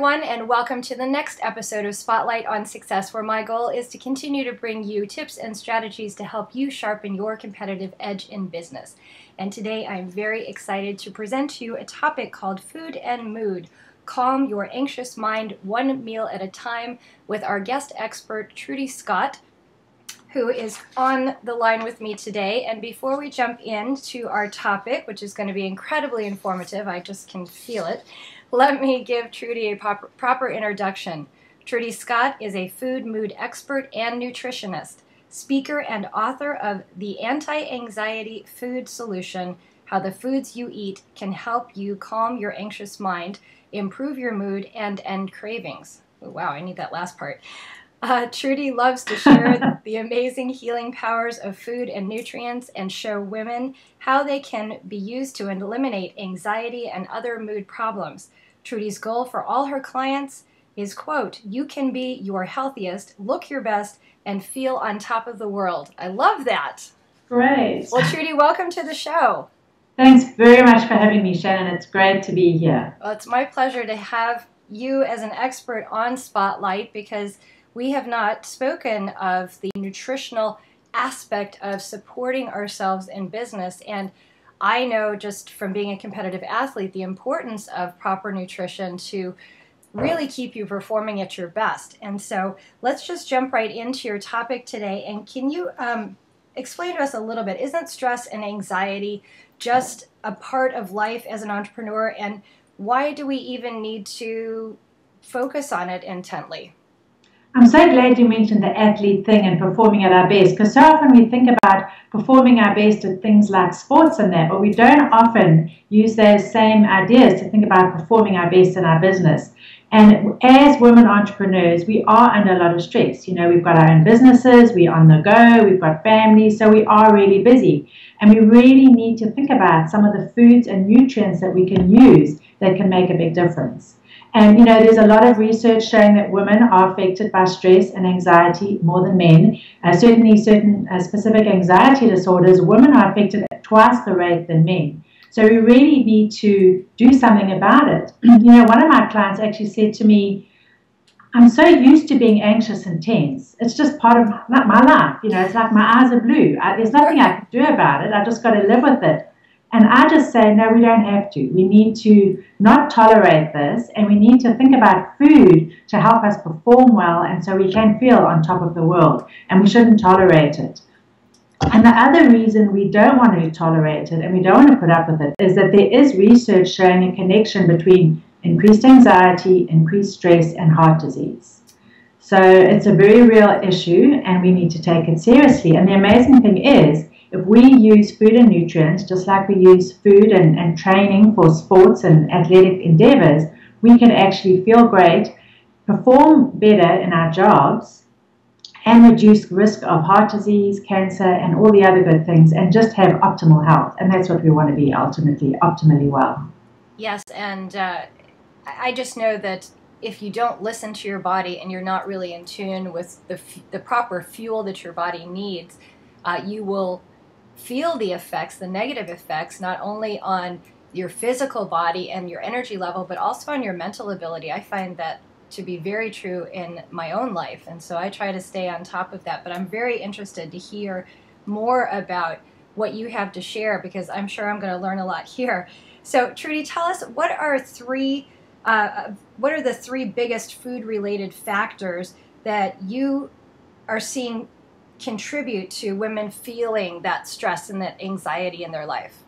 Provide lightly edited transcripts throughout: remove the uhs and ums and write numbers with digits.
everyone, and welcome to the next episode of Spotlight on Success, where my goal is to continue to bring you tips and strategies to help you sharpen your competitive edge in business. And today I'm very excited to present to you a topic called Food and Mood. Calm your anxious mind one meal at a time, with our guest expert, Trudy Scott, who is on the line with me today. And before we jump into our topic, which is going to be incredibly informative, I just can feel it, let me give Trudy a proper introduction. Trudy Scott is a food mood expert and nutritionist, speaker and author of The Anti-Anxiety Food Solution: How the Foods You Eat Can Help You Calm Your Anxious Mind, Improve Your Mood, and End Cravings. Oh, wow, I need that last part. Trudy loves to share the amazing healing powers of food and nutrients and show women how they can be used to eliminate anxiety and other mood problems. Trudy's goal for all her clients is, quote, "You can be your healthiest, look your best, and feel on top of the world." I love that. Great. Well, Trudy, welcome to the show. Thanks very much for having me, Shannon. It's great to be here. Well, it's my pleasure to have you as an expert on Spotlight, because we have not spoken of the nutritional aspect of supporting ourselves in business. And I know just from being a competitive athlete the importance of proper nutrition to really keep you performing at your best. And so let's just jump right into your topic today. And can you explain to us a little bit, isn't stress and anxiety just a part of life as an entrepreneur? And why do we even need to focus on it intently? I'm so glad you mentioned the athlete thing and performing at our best, because so often we think about performing our best at things like sports and that, but we don't often use those same ideas to think about performing our best in our business. And as women entrepreneurs, we are under a lot of stress. You know, we've got our own businesses, we're on the go, we've got families, so we are really busy. And we really need to think about some of the foods and nutrients that we can use that can make a big difference. And, you know, there's a lot of research showing that women are affected by stress and anxiety more than men. Certainly certain specific anxiety disorders, women are affected at twice the rate than men. So we really need to do something about it. You know, one of my clients actually said to me, "I'm so used to being anxious and tense. It's just part of my life. You know, it's like my eyes are blue. There's nothing I can do about it. I just got to live with it." And I just say, no, we don't have to. We need to not tolerate this, and we need to think about food to help us perform well, and so we can feel on top of the world, and we shouldn't tolerate it. And the other reason we don't want to tolerate it and we don't want to put up with it is that there is research showing a connection between increased anxiety, increased stress, and heart disease. So it's a very real issue, and we need to take it seriously. And the amazing thing is, if we use food and nutrients, just like we use food and training for sports and athletic endeavors, we can actually feel great, perform better in our jobs, and reduce risk of heart disease, cancer, and all the other good things, and just have optimal health. And that's what we want to be ultimately, optimally well. Yes, and I just know that if you don't listen to your body and you're not really in tune with the proper fuel that your body needs, you will feel the effects, the negative effects, not only on your physical body and your energy level, but also on your mental ability. I find that to be very true in my own life, and so I try to stay on top of that. But I'm very interested to hear more about what you have to share, because I'm sure I'm going to learn a lot here. So Trudy, tell us, what are the three biggest food-related factors that you are seeing contribute to women feeling that stress and that anxiety in their life?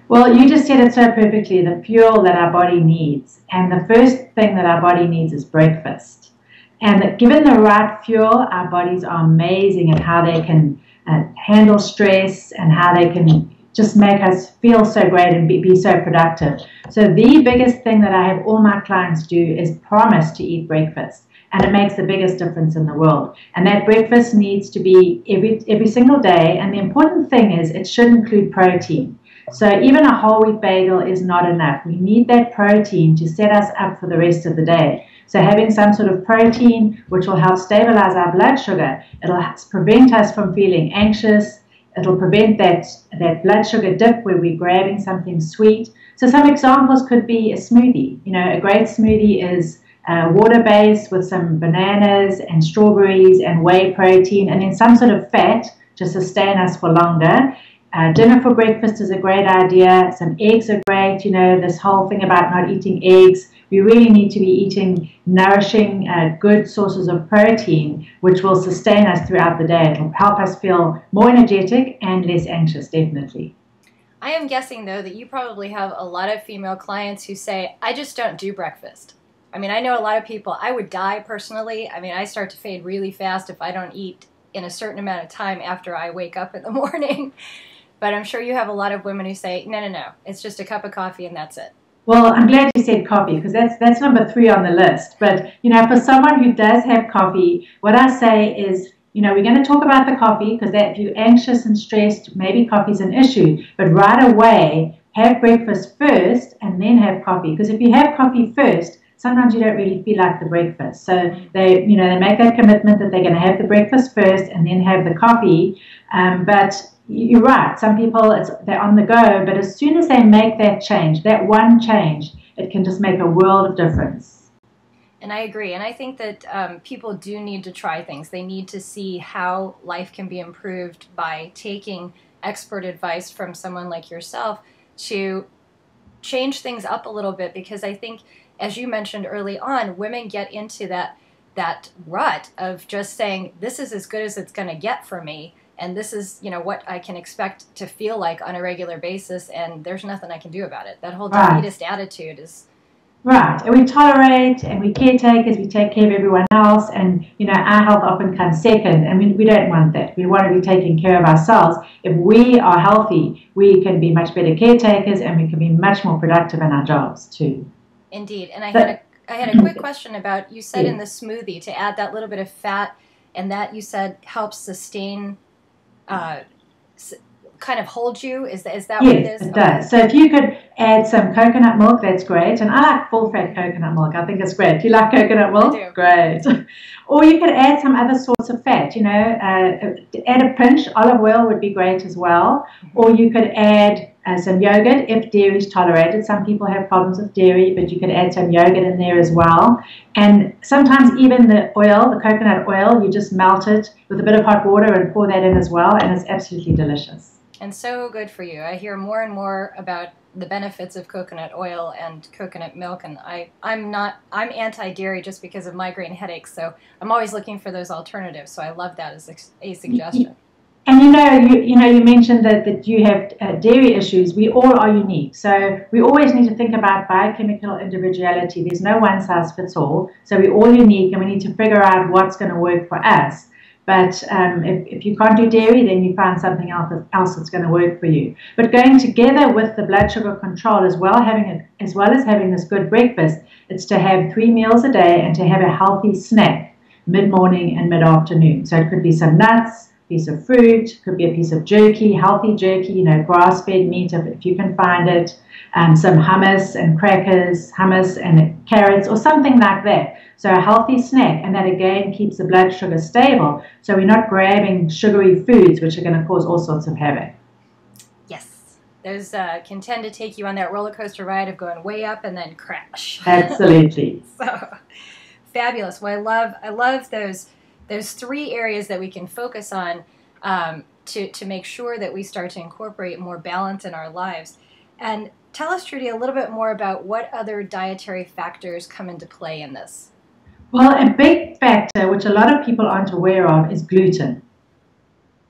Well, you just said it so perfectly, the fuel that our body needs. And the first thing that our body needs is breakfast. And that given the right fuel, our bodies are amazing at how they can handle stress and how they can just make us feel so great and be so productive. So the biggest thing that I have all my clients do is promise to eat breakfast. And it makes the biggest difference in the world. And that breakfast needs to be every single day. And the important thing is it should include protein. So even a whole wheat bagel is not enough. We need that protein to set us up for the rest of the day. So having some sort of protein, which will help stabilize our blood sugar, it'll prevent us from feeling anxious. It'll prevent that blood sugar dip where we're grabbing something sweet. So some examples could be a smoothie. You know, a great smoothie is water base with some bananas and strawberries and whey protein, and then some sort of fat to sustain us for longer. Dinner for breakfast is a great idea. Some eggs are great. You know, this whole thing about not eating eggs. We really need to be eating nourishing, good sources of protein, which will sustain us throughout the day. It will help us feel more energetic and less anxious, definitely. I am guessing, though, that you probably have a lot of female clients who say, I just don't do breakfast. I mean, I know a lot of people, I would die personally. I mean, I start to fade really fast if I don't eat in a certain amount of time after I wake up in the morning. But I'm sure you have a lot of women who say, no, it's just a cup of coffee and that's it. Well, I'm glad you said coffee because that's number 3 on the list. But, you know, for someone who does have coffee, what I say is, you know, we're going to talk about the coffee because if you're anxious and stressed, maybe coffee's an issue. But right away, have breakfast first and then have coffee. Because if you have coffee first, sometimes you don't really feel like the breakfast. So they make that commitment that they're going to have the breakfast first and then have the coffee. But you're right. Some people, they're on the go. But as soon as they make that change, that one change, it can just make a world of difference. And I agree. And I think that people do need to try things. They need to see how life can be improved by taking expert advice from someone like yourself to change things up a little bit. Because I think, as you mentioned early on, women get into that rut of just saying, this is as good as it's going to get for me. And this is, you know, what I can expect to feel like on a regular basis. And there's nothing I can do about it. That whole defeatist attitude is... Right, and we tolerate and we caretakers, we take care of everyone else, and you know our health often comes second, and we don't want that. We want to be taking care of ourselves. If we are healthy, we can be much better caretakers, and we can be much more productive in our jobs too. Indeed, and I had a quick question about, you said in the smoothie to add that little bit of fat, and that you said helps sustain, kind of hold you. Is that what it is? Yes, it does. So if you could add some coconut milk, that's great. And I like full-fat coconut milk. I think it's great. Do you like coconut milk? I do. Great. Or you could add some other sorts of fat, you know. Add a pinch. Olive oil would be great as well. Or you could add some yogurt if dairy is tolerated. Some people have problems with dairy, but you could add some yogurt in there as well. And sometimes even the oil, the coconut oil, you just melt it with a bit of hot water and pour that in as well, and it's absolutely delicious. And so good for you. I hear more and more about the benefits of coconut oil and coconut milk, and I'm anti-dairy just because of migraine headaches, so I'm always looking for those alternatives. So I love that as a suggestion. And you mentioned that you have dairy issues. We all are unique, so we always need to think about biochemical individuality. There's no one size fits all, so we're all unique, and we need to figure out what's going to work for us. But if you can't do dairy, then you find something else that's going to work for you. But going together with the blood sugar control as well as having this good breakfast, it's to have 3 meals a day and to have a healthy snack mid-morning and mid-afternoon. So it could be some nuts, a piece of fruit, could be a piece of jerky, healthy jerky, you know, grass-fed meat if you can find it, some hummus and crackers, hummus and carrots or something like that. So a healthy snack, and that again keeps the blood sugar stable. So we're not grabbing sugary foods, which are going to cause all sorts of havoc. Yes, those can tend to take you on that roller coaster ride of going way up and then crash. Absolutely. So fabulous. Well, I love those 3 areas that we can focus on to make sure that we start to incorporate more balance in our lives. And tell us, Trudy, a little bit more about what other dietary factors come into play in this. Well, a big factor, which a lot of people aren't aware of, is gluten.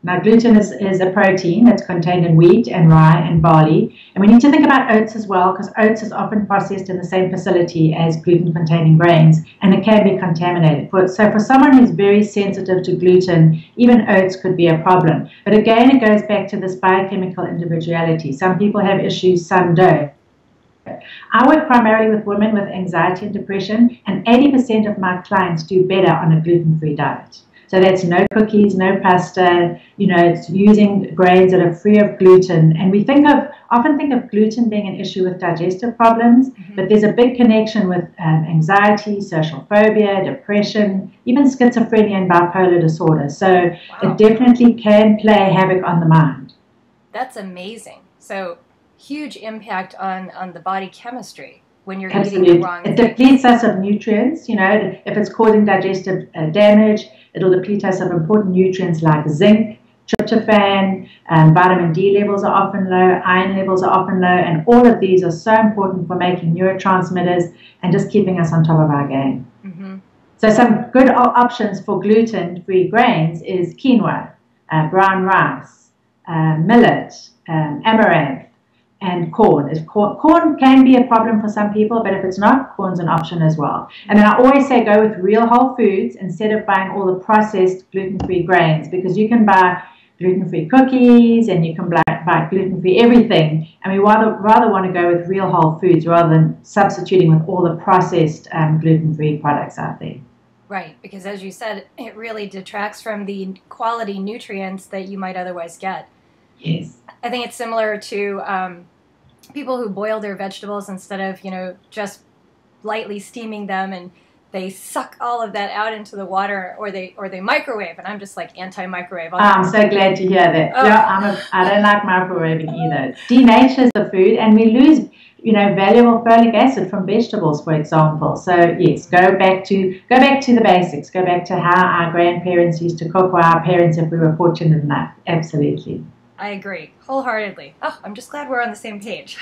Now, gluten is a protein that's contained in wheat and rye and barley. And we need to think about oats as well, because oats is often processed in the same facility as gluten-containing grains, and it can be contaminated. So for someone who's very sensitive to gluten, even oats could be a problem. But again, it goes back to this biochemical individuality. Some people have issues, some don't. I work primarily with women with anxiety and depression, and 80% of my clients do better on a gluten-free diet. So that's no cookies, no pasta, you know, it's using grains that are free of gluten. And we often think of gluten being an issue with digestive problems, but there's a big connection with anxiety, social phobia, depression, even schizophrenia and bipolar disorder. So it definitely can play havoc on the mind. That's amazing. So huge impact on the body chemistry. when you're eating the Absolutely. wrong It things. depletes us of nutrients. You know, if it's causing digestive damage, it'll deplete us of important nutrients like zinc, tryptophan, vitamin D levels are often low, iron levels are often low, and all of these are so important for making neurotransmitters and just keeping us on top of our game. Mm-hmm. So some good options for gluten-free grains is quinoa, brown rice, millet, amaranth, and corn. Corn can be a problem for some people, but if it's not, corn's an option as well. And then I always say go with real whole foods instead of buying all the processed gluten-free grains, because you can buy gluten-free cookies and you can buy gluten-free everything. And we rather want to go with real whole foods rather than substituting with all the processed gluten-free products out there. Right, because as you said, it really detracts from the quality nutrients that you might otherwise get. Yes. I think it's similar to people who boil their vegetables instead of, just lightly steaming them, and they suck all of that out into the water, or they microwave, and I'm just like anti-microwave. I'm so glad to hear that. Oh. Yeah, I don't like microwaving either. It denatures the food, and we lose, valuable folic acid from vegetables, for example. So yes, go back to the basics. Go back to how our grandparents used to cook, or our parents, if we were fortunate enough. Absolutely. I agree wholeheartedly. Oh, I'm just glad we're on the same page.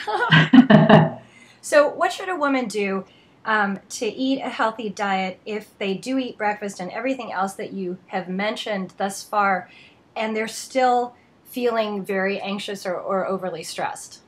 So what should a woman do to eat a healthy diet if they do eat breakfast and everything else that you have mentioned thus far, and they're still feeling very anxious or overly stressed?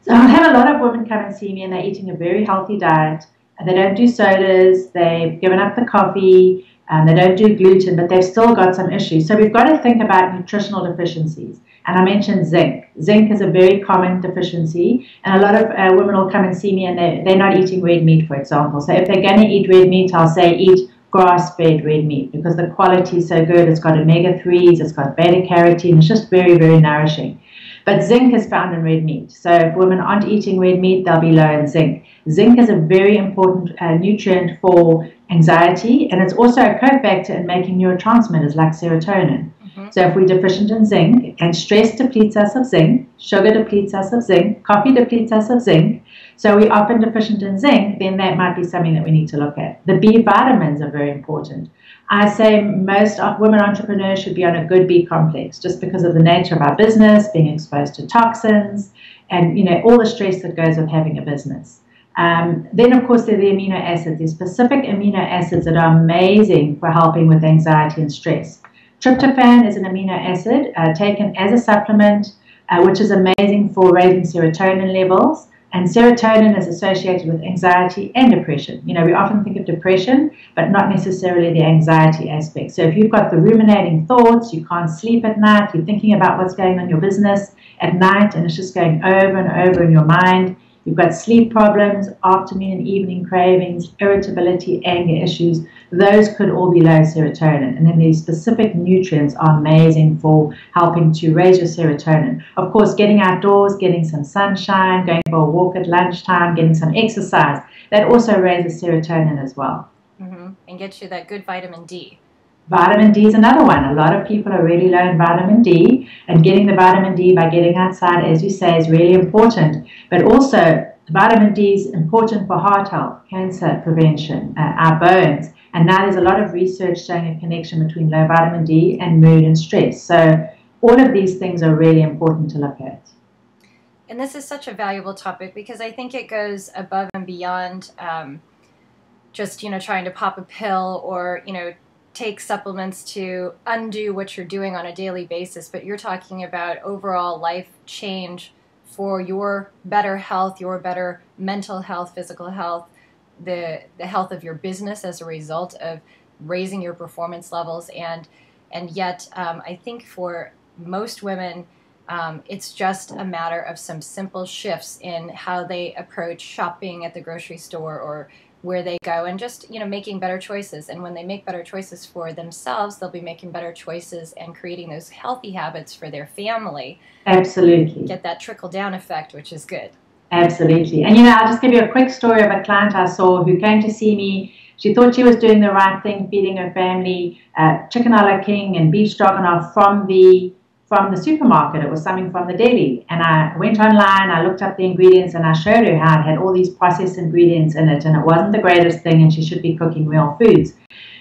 So I have a lot of women come and see me, and they're eating a very healthy diet. And they don't do sodas, they've given up the coffee, they don't do gluten, but they've still got some issues. So we've got to think about nutritional deficiencies. And I mentioned zinc. Zinc is a very common deficiency, and a lot of women will come and see me, and they're not eating red meat, for example. So if they're going to eat red meat, I'll say eat grass-fed red meat, because the quality is so good. It's got omega-3s, it's got beta-carotene, it's just very, very nourishing. But zinc is found in red meat. So if women aren't eating red meat, they'll be low in zinc. Zinc is a very important nutrient for anxiety, and it's also a cofactor in making neurotransmitters like serotonin. Mm-hmm. So if we're deficient in zinc, and stress depletes us of zinc, sugar depletes us of zinc, coffee depletes us of zinc, so we're often deficient in zinc, then that might be something that we need to look at. The B vitamins are very important. I say most women entrepreneurs should be on a good B complex, just because of the nature of our business, being exposed to toxins, and all the stress that goes with having a business. Then, of course, there are the amino acids. There's specific amino acids that are amazing for helping with anxiety and stress. Tryptophan is an amino acid taken as a supplement, which is amazing for raising serotonin levels. And serotonin is associated with anxiety and depression. We often think of depression, but not necessarily the anxiety aspect. So if you've got the ruminating thoughts, you can't sleep at night, you're thinking about what's going on in your business at night, and it's just going over and over in your mind. You've got sleep problems, afternoon and evening cravings, irritability, anger issues. Those could all be low serotonin. And then these specific nutrients are amazing for helping to raise your serotonin. Of course, getting outdoors, getting some sunshine, going for a walk at lunchtime, getting some exercise, that also raises serotonin as well. Mm-hmm. And gets you that good vitamin D. Vitamin D is another one. A lot of people are really low in vitamin D, and getting the vitamin D by getting outside, as you say, is really important. But also, vitamin D is important for heart health, cancer prevention, our bones. And now there's a lot of research showing a connection between low vitamin D and mood and stress. So all of these things are really important to look at. And this is such a valuable topic, because I think it goes above and beyond just, trying to pop a pill or, take supplements to undo what you're doing on a daily basis, but you're talking about overall life change for your better health, your better mental health, physical health, the health of your business as a result of raising your performance levels. And yet I think for most women, it's just a matter of some simple shifts in how they approach shopping at the grocery store or where they go, and just making better choices. And when they make better choices for themselves, they'll be making better choices and creating those healthy habits for their family. Absolutely. Get that trickle down effect, which is good. Absolutely. And I'll just give you a quick story of a client I saw who came to see me. She thought she was doing the right thing, feeding her family chicken a la king and beef stroganoff from the from the supermarket. It was something from the deli. And I went online, I looked up the ingredients, and I showed her how it had all these processed ingredients in it, and it wasn't the greatest thing, and she should be cooking real foods.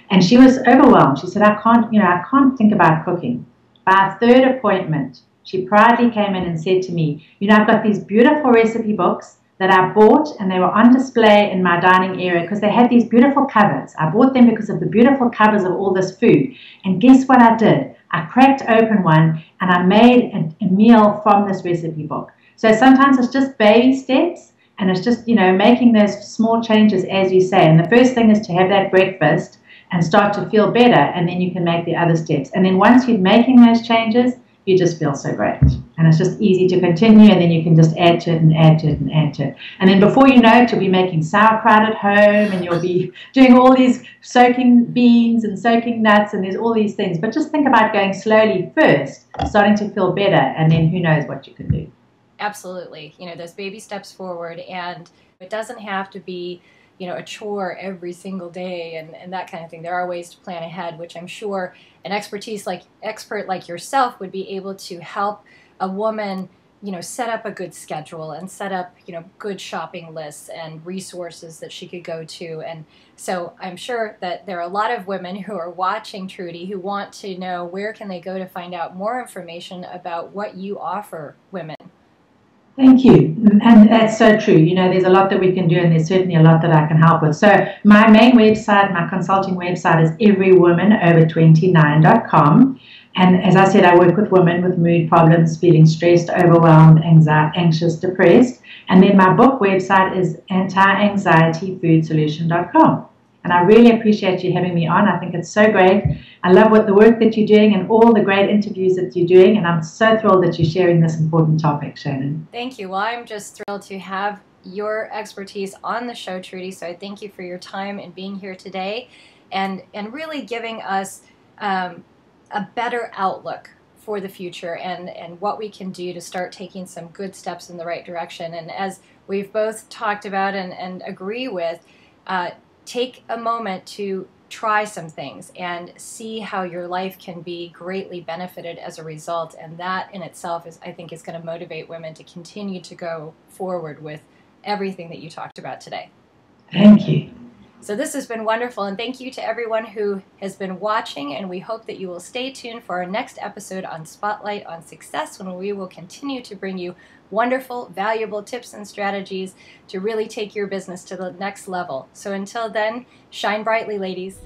And she was overwhelmed. She said, I can't think about cooking. By a third appointment, she proudly came in and said to me, I've got these beautiful recipe books that I bought, and they were on display in my dining area because they had these beautiful covers. I bought them because of the beautiful covers of all this food. And guess what I did? I cracked open one and I made a meal from this recipe book. So sometimes it's just baby steps, and it's just, making those small changes, as you say. And the first thing is to have that breakfast and start to feel better, and then you can make the other steps. And then once you're making those changes, you just feel so great. And it's just easy to continue, and then you can just add to it and add to it and add to it. And then before you know it, you'll be making sauerkraut at home, and you'll be doing all these soaking beans and soaking nuts, and there's all these things. But just think about going slowly first, starting to feel better, and then who knows what you can do. Absolutely. Those baby steps forward, and it doesn't have to be a chore every single day and that kind of thing. There are ways to plan ahead, which I'm sure an expert like yourself would be able to help a woman, set up a good schedule and set up, good shopping lists and resources that she could go to. And so I'm sure that there are a lot of women who are watching Trudy who want to know where can they go to find out more information about what you offer women. Thank you. And that's so true. There's a lot that we can do, and there's certainly a lot that I can help with. So my main website, my consulting website is everywomanover29.com. And as I said, I work with women with mood problems, feeling stressed, overwhelmed, anxious, depressed. And then my book website is antianxietyfoodsolution.com. And I really appreciate you having me on. I think it's so great. I love the work that you're doing and all the great interviews that you're doing. And I'm so thrilled that you're sharing this important topic, Shannon. Thank you. Well, I'm just thrilled to have your expertise on the show, Trudy. So I thank you for your time and being here today and really giving us a better outlook for the future and what we can do to start taking some good steps in the right direction. And as we've both talked about and agree with, take a moment to try some things and see how your life can be greatly benefited as a result. And that in itself I think is going to motivate women to continue to go forward with everything that you talked about today. Thank you. So this has been wonderful, and thank you to everyone who has been watching, and we hope that you will stay tuned for our next episode on Spotlight on Success, when we will continue to bring you wonderful, valuable tips and strategies to really take your business to the next level. So until then, shine brightly, ladies.